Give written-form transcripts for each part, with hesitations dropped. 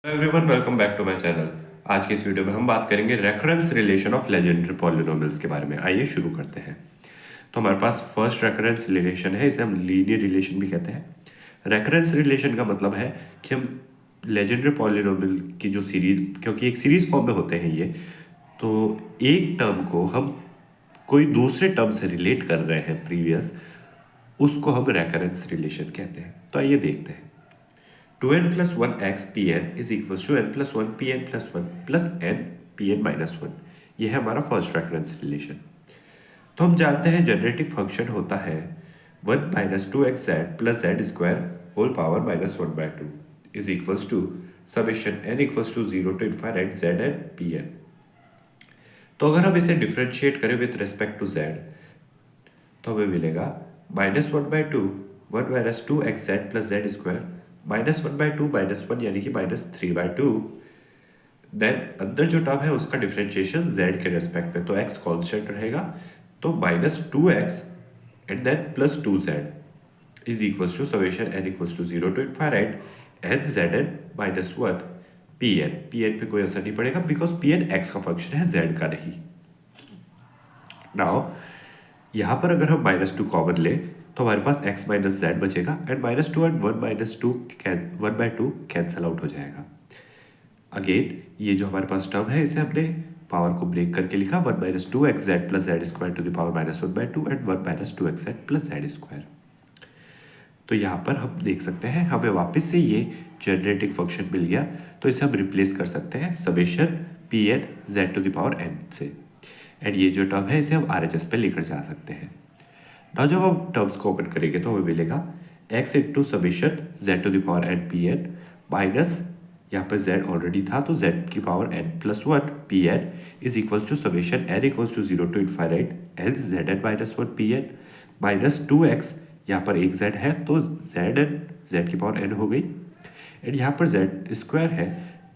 Everyone welcome back to my channel. आज की इस वीडियो में हम बात करेंगे recurrence relation of Legendre polynomials के बारे में। आइए शुरू करते हैं। तो हमारे पास फर्स्ट रेकरेंस रिलेशन है, इसे हम लीनियर रिलेशन भी कहते हैं। रेकरेंस रिलेशन का मतलब है कि हम लेजेंडरी पॉलिनोमियल की जो सीरीज, क्योंकि एक सीरीज फॉर्म में होते हैं ये, तो एक टर्म को हम कोई दूसरे टर्म से रिलेट कर रहे हैं प्रीवियस, उसको हम रेकरेंस रिलेशन कहते हैं। तो आइए देखते हैं। 2n plus 1x pn is equals to n plus 1 pn plus 1 plus n pn minus 1। ये है हमारा फर्स्ट रेकरेंस रिलेशन। तो हम जानते हैं जनरेटिव फंक्शन होता है 1 minus two X Z plus Z square whole power minus 1/2 is equals to summation n equals to 0 to infinite Z and pn। तो अगर हम इसे डिफ्रेंशिएट करें विथ रिस्पेक्ट टू z, तो हमें मिलेगा -1/2 1 minus two X Z plus Z square -1/2 -1 यानी कि -3/2। देन अंदर जो टर्म है उसका डिफरेंशिएशन z के रेस्पेक्ट में, तो x कांस्टेंट रहेगा, तो -2x and then +2z is equals to summation n equals to 0 to infinite n zn -1 pn। pn पे कोई असर नहीं पड़ेगा बिकॉज pn x का फंक्शन है, z का नहीं। नाउ यहाँ पर अगर हम -2 कॉमन ले तो हमारे पास x माइनस जेड बचेगा एंड -2 एंड 1/2 कैंसल आउट हो जाएगा। अगेन ये जो हमारे पास टर्म है, इसे हमने पावर को ब्रेक करके लिखा 1 minus two X Z plus Z square to the power -1/2 and 1 minus two X Z plus Z square. तो यहाँ पर हम देख सकते हैं हमें वापस से ये जनरेटिंग फंक्शन मिल गया, तो इसे हम रिप्लेस कर सकते हैं summation P N Z to the power N से, एंड ये जो टर्म है इसे हम आर एच एस पे लेकर जा सकते हैं। नाउ जब हम टर्म्स को ओपन करेंगे तो हमें मिलेगा x into summation Z to the power N P N minus, यहाँ पर z ऑलरेडी था तो z की power n plus 1 P N is equal to summation n equals to 0 to infinite n Z N minus 1 P N minus 2x, यहाँ पर एक z है तो जेड एन जेड की पावर n हो गई, एंड यहाँ पर z स्क्वायर है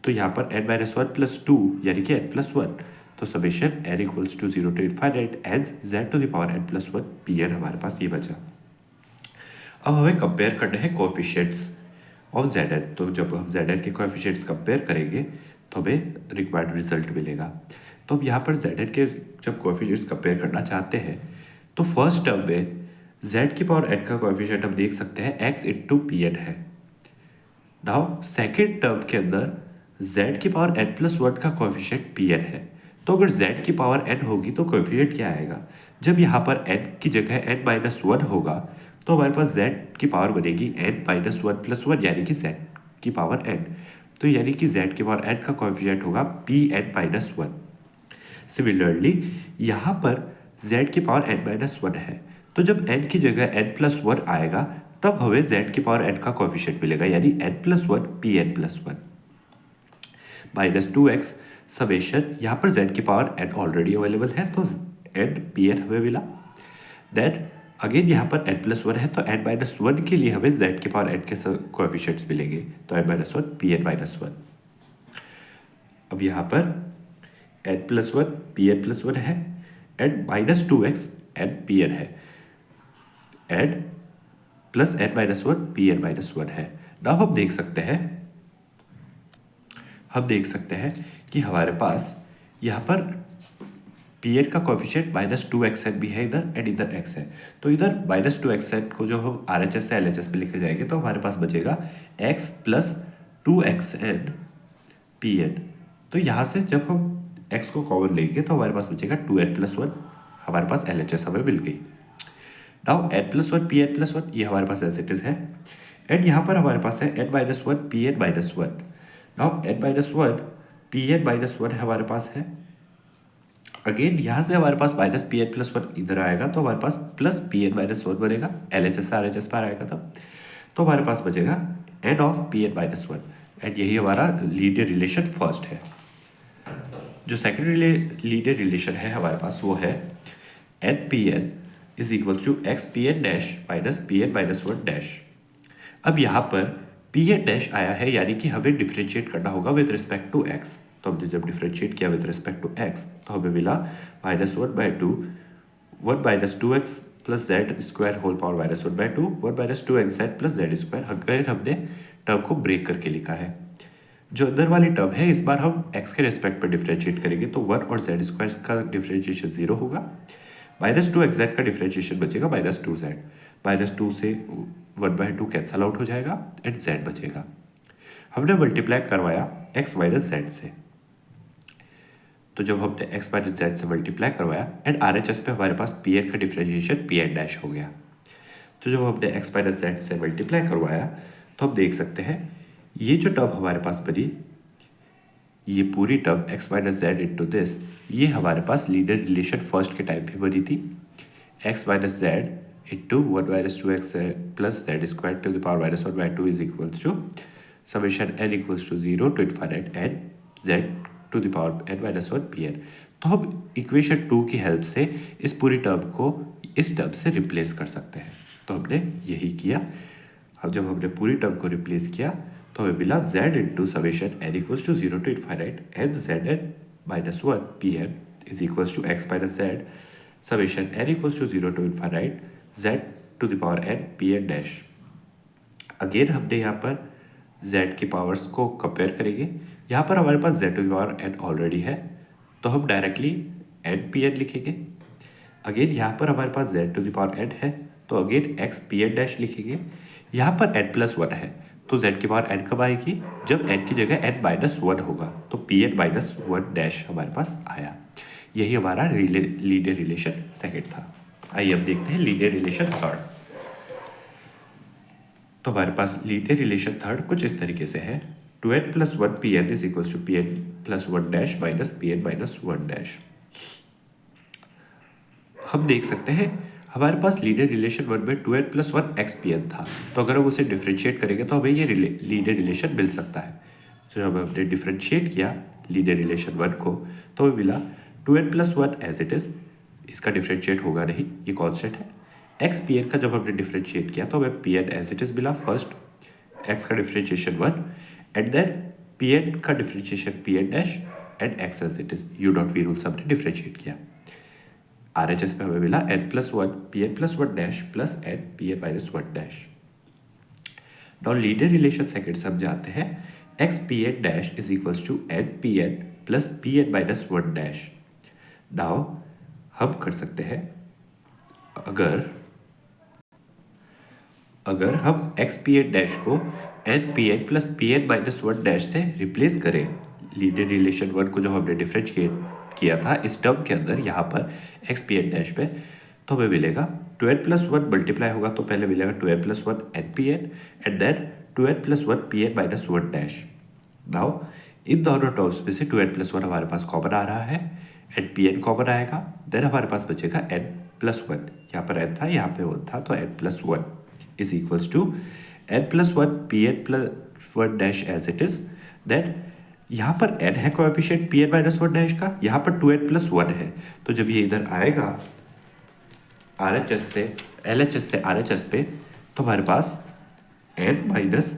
तो यहाँ पर n माइनस 1 प्लस 2 यानी कि n प्लस 1, तो summation n equals to 0 to infinite n z to the power n plus 1 P N हमारे पास ये बचा। अब हमें कंपेयर करने हैं कोएफिशिएंट्स ऑफ जेड एन। तो जब हम जेड एन के कोएफिशिएंट्स कंपेयर करेंगे तो हमें रिक्वायर्ड रिजल्ट मिलेगा। तो अब यहाँ पर जेड एन के जब कोएफिशिएंट्स कंपेयर करना चाहते हैं तो फर्स्ट टर्म में z की पावर n का कोएफिशिएंट हम देख सकते हैं x इंटू पी एन है। नाउ सेकेंड टर्म के अंदर z की पावर n प्लस 1 का कोएफिशिएंट पी एन है, तो अगर z की पावर n होगी तो कोएफिशिएंट क्या आएगा, जब यहाँ पर n की जगह n माइनस 1 होगा तो हमारे पास z की पावर बनेगी n माइनस 1 प्लस 1 यानी कि z की पावर n, तो यानी कि z की पावर n का कोएफिशिएंट होगा पी एन माइनस 1। सिमिलरली यहाँ पर z की पावर n माइनस 1 है, तो जब n की जगह n प्लस 1 आएगा तब हमें z की पावर n का कोएफिशिएंट मिलेगा यानी n plus 1 P N plus 1 minus 2x summation, यहाँ पर z की पावर n ऑलरेडी अवेलेबल है तो n पी एन हमें मिला। देन अगेन यहाँ पर n प्लस 1 है तो n माइनस 1 के लिए हमें z की पावर n के कोएफिशिएंट्स मिलेंगे, तो n minus 1 P N minus 1। अब यहाँ पर n plus 1 P N plus 1 है and minus 2x n P N है and plus n minus 1 P N minus 1 है। नाउ हम देख सकते हैं कि हमारे पास यहाँ पर पी एन का कोएफिशिएंट -2xn भी है इधर एंड इधर x है, तो इधर -2xn को जो हम आर एच एस से एल एच एस पे लेके जाएंगे तो हमारे पास बचेगा x plus 2xn P n. तो यहाँ से जब हम x को कॉमन लेंगे तो हमारे पास बचेगा 2n प्लस 1, हमारे पास एल एच एस हमें मिल गई। Now n plus 1 P N plus 1 ये हमारे पास एज इट इज है, एंड यहाँ पर हमारे पास है n minus 1 P N minus 1। Now n minus 1 P N minus 1 हमारे पास है, अगेन यहाँ से हमारे पास माइनस पी एन प्लस 1 इधर आएगा तो हमारे पास प्लस पी एन माइनस 1 बनेगा, L H S R H S पर आएगा तब, तो हमारे पास बचेगा n of P N minus 1, and यही हमारा लीनियर रिलेशन फर्स्ट है। जो सेकेंड लीनियर रिलेशन है हमारे पास वो है N P N is equal to x P N dash minus P N minus 1 dash. अब यहाँ पर पी एन डैश आया है यानी कि हमें डिफ्रेंशिएट करना होगा विद रिस्पेक्ट टू एक्स, तो हमने जब डिफ्रेंशिएट किया विद रिस्पेक्ट टू एक्स तो हमें मिला -1/2 1 minus 2x plus Z square whole power -1/2 1 minus 2x Z plus Z square, अगर हमने टर्म को ब्रेक करके लिखा है। जो अंदर वाली टर्म है इस बार हम x के रेस्पेक्ट पर डिफ्रेंशिएट करेंगे तो 1 और z स्क्वायर का डिफ्रेंशिएशन 0 होगा। -2xz का डिफ्रेंशिएशन बचेगा -2z। -2 से 1/2 कैंसल आउट हो जाएगा एंड z बचेगा। हमने मल्टीप्लाई करवाया x माइनस z से, तो जब हमने x माइनस z से मल्टीप्लाई करवाया एंड RHS पे हमारे पास Pn का डिफ्रेंशिएशन Pn डैश हो गया। तो जब हमने x माइनस z से मल्टीप्लाई करवाया तो हम देख सकते हैं ये जो टर्म हमारे पास बनी, ये पूरी term x minus Z into this, ये हमारे पास लीनियर रिलेशन फर्स्ट के टाइम भी बनी थी। x minus Z into 1 minus 2x plus Z square to the power minus 1/2 is equals to summation n equals to 0 to infinite n z to the power n minus 1 pn। तो हम equation 2 की help से इस पूरी term को इस term से replace कर सकते हैं। तो हमने यही किया। अब जब हमने पूरी टर्म को रिप्लेस किया तो हमें मिला z into summation n equals to 0 to infinite n z n minus 1 P N is equals to X minus Z summation n equals to 0 to infinite z to the power n P N dash. Again हमने यहाँ पर z की powers को compare करेंगे। यहाँ पर हमारे पास z to the power n already है तो हम डायरेक्टली n पी एन लिखेंगे। अगेन यहाँ पर हमारे पास z to the power n है तो again x P N dash लिखेंगे। यहाँ पर n प्लस 1 है तो z की पावर n कब आएगी, जब n की जगह n माइनस 1 होगा तो पी एन माइनस 1 डैश हमारे पास आया। यही हमारा लीनियर रिलेशन सेकंड था। आइए अब देखते हैं लीनियर रिलेशन थर्ड। तो हमारे पास लीनियर रिलेशन थर्ड कुछ इस तरीके से है, 2n plus 1 P N is equals to P N plus 1 dash minus P N minus 1 dash. हम देख सकते हैं हमारे पास लीनियर रिलेशन 1 में 2n plus 1 x P N था, तो अगर हम उसे डिफ्रेंशिएट करेंगे तो हमें ये लीनियर रिलेशन मिल सकता है। तो जब हमने डिफ्रेंशिएट किया लीनियर रिलेशन 1 को तो हमें मिला 2n plus 1 as it is, इसका डिफ्रेंशिएट होगा नहीं, ये कॉन्स्टेंट है। एक्स पी एन का जब हमने डिफ्रेंशिएट किया तो हमें P N as it is मिला, फर्स्ट एक्स का differentiation 1 and then P N का differentiation P N dash and X as it is, U dot V rule से हमने डिफ्रेंशिएट किया। RHS पे हमें मिला n plus 1 P N plus 1 dash plus n P N minus 1 dash. Now linear relation second से हम जाते हैं x P N dash is equals to n P N plus P N minus 1 dash. Now हम कर सकते हैं अगर हम x पी एन डैश को n P N plus P N minus 1 dash से रिप्लेस करें, लीनियर रिलेशन 1 को जो हमने डिफरेंशिएट किया था इस टर्म के अंदर यहाँ पर एक्स पी एन डैश पे, तो हमें मिलेगा 2n प्लस 1 मल्टीप्लाई होगा तो पहले मिलेगा 2n plus 1 N P N and then 2n plus 1 P N minus 1 dash. Now इन दोनों टर्म्स में से 2n प्लस 1 हमारे पास कॉमन आ रहा है एंड पी एन कॉमन आएगा, देन हमारे पास बचेगा n प्लस 1, यहाँ पर n था यहाँ पे 1 था तो n plus 1 is equals to n plus 1 P N plus 1 dash as it is. Then यहाँ पर n है coefficient P N minus 1 dash का, यहाँ पर 2n प्लस 1 है, तो जब ये इधर आएगा RHS से LHS से RHS पे तो हमारे पास n माइनस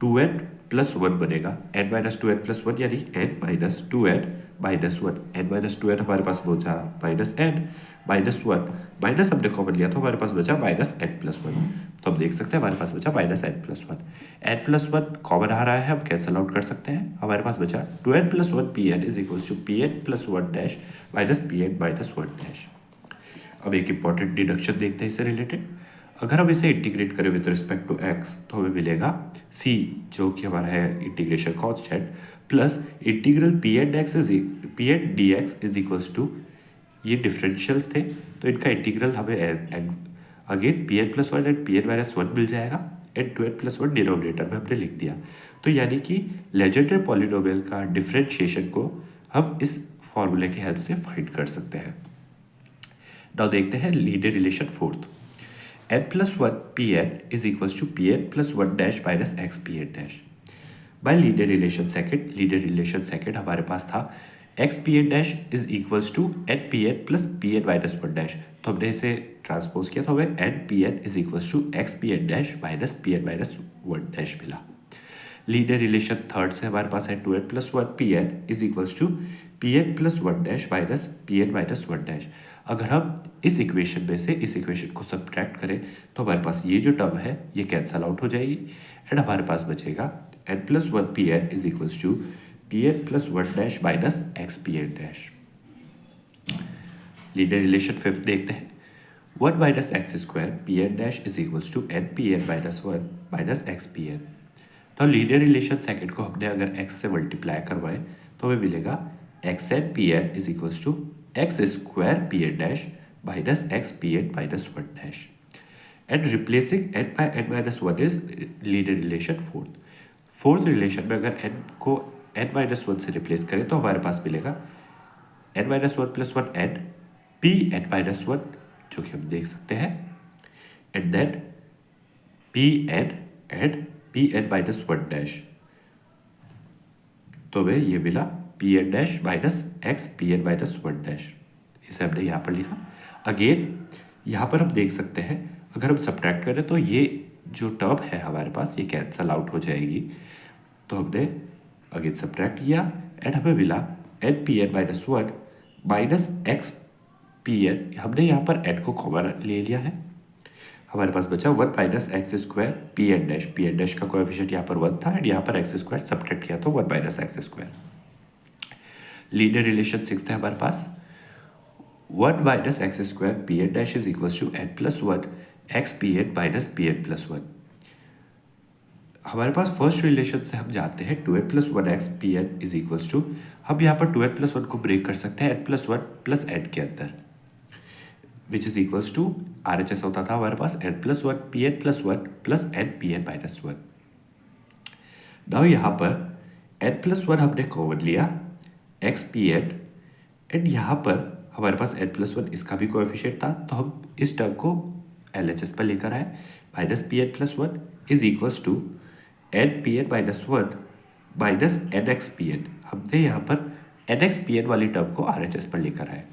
2n प्लस 1 बनेगा, n माइनस 2n प्लस 1 यानी n minus 2n minus 1, n minus 2n हमारे पास बचा माइनस n माइनस 1, माइनस हमने कॉमन लिया तो हमारे पास बचा माइनस n प्लस 1। तो हम देख सकते हैं हमारे पास बचा minus n plus 1, n plus 1 common आ रहा है, हम कैंसल आउट कर सकते हैं। हमारे पास बचा 2n plus 1 P N is equals to P N plus 1 dash minus P N minus 1 dash. अब एक इंपॉर्टेंट डिडक्शन देखते हैं इससे रिलेटेड। अगर हम इसे इंटीग्रेट करें विद रिस्पेक्ट टू x तो हमें मिलेगा c जो कि हमारा है integration constant plus integral p n d x is equals to, ये डिफरेंशियल्स थे तो इनका इंटीग्रल हमें again p N plus 1 and p N minus 1 मिल जाएगा एंड 2n प्लस 1 डिनोमिनेटर में हमने लिख दिया। तो यानी कि लेजेंडरी पॉलिनोमियल का डिफरेंशिएशन को हम इस फॉर्मूले की हेल्प से फाइंड कर सकते हैं। नाउ देखते हैं linear relation fourth, n plus 1 P N is equals to P N plus 1 dash minus x P N dash. By linear relation second हमारे पास था x P N dash is equals to n P N plus P N minus 1 dash, तो हमने इसे transpose किया तो हमें n P N is equals to x P N dash minus P N minus 1 dash मिला। Linear relation third से हमारे पास है 2n plus 1 P N is equals to P N plus 1 dash minus P N minus 1 dash. अगर हम इस equation में से इस इक्वेशन को सब्ट्रैक्ट करें तो हमारे पास ये जो टर्म है ये कैंसल आउट हो जाएगी एंड हमारे पास बचेगा n plus one P N is equals to P N plus one dash minus x P N dash. Linear relation fifth देखते हैं। One minus x square P N dash is equals to n P N minus one minus x P n. तो linear relation second को हमने अगर x से multiply करवाए तो हमें मिलेगा x n P N is equals to x square P N dash minus x P N minus one dash. And replacing n by n minus one is linear relation fourth. Fourth relation में अगर n को n minus one से replace करें तो हमारे पास मिलेगा n minus one plus one n P N minus one, जो कि हम देख सकते हैं, and then P N and p N minus one dash. तो हमें ये मिला p N dash minus x P N minus one dash. इसे हमने यहाँ पर लिखा। अगेन यहाँ पर हम देख सकते हैं अगर हम सब्ट्रैक्ट करें तो ये जो टर्म है हमारे पास ये कैंसल आउट हो जाएगी। तो हमने अगेन सब्ट्रैक्ट किया एंड हमें मिला n P N minus one minus x P n. हमने यहाँ पर एन को कॉमन ले लिया है, हमारे पास बचा one minus x square P N dash. P N dash का कोएफिशिएंट यहाँ पर वन था एंड यहाँ पर एक्स स्क्वायर सब्ट्रैक्ट किया तो one minus x square. Linear relation six है हमारे पास। One minus x square P N dash is equals to N plus one x P N minus P N plus one. हमारे पास first relation से हम जाते हैं two N plus one x P N is equals to, हम यहाँ पर two N plus one को ब्रेक कर सकते हैं N plus one plus N के अंदर, which is equals to R H S होता था हमारे पास N plus one P N plus one plus N P N minus one. Now यहाँ पर एन प्लस वन हमने कॉमन लिया एक्स पी एन एंड यहाँ पर हमारे पास एन प्लस वन इसका भी कोएफिशिएंट था तो हम इस टर्म को एल एच एस पर लेकर आए minus P N plus one is equals to n P N minus one minus n x P n. हमने यहाँ पर एन एक्स पी एन वाली टर्म को आर एच एस पर लेकर आए।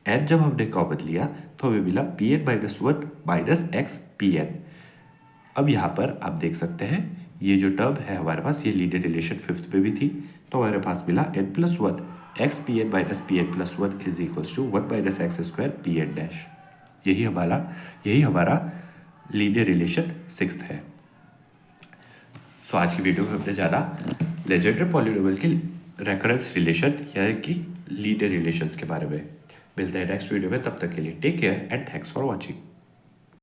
एन जब हमने कॉमन लिया तो हमें मिला p N minus one minus x P n. अब यहाँ पर आप देख सकते हैं ये जो टर्म है हमारे पास ये लीनियर रिलेशन फिफ्थ में भी थी तो हमारे पास मिला n plus one x P N minus P N plus one is equals to one minus x square P N dash. यही हमारा लीनियर रिलेशन सिक्स्थ है। सो आज की वीडियो में हमने जाना लेजेंडरी पॉलिनोमियल की रेकरेंस रिलेशन यानी कि लीनियर रिलेशंस के बारे में। मिलते हैं नेक्स्ट वीडियो में, तब तक के लिए take care and thanks for watching.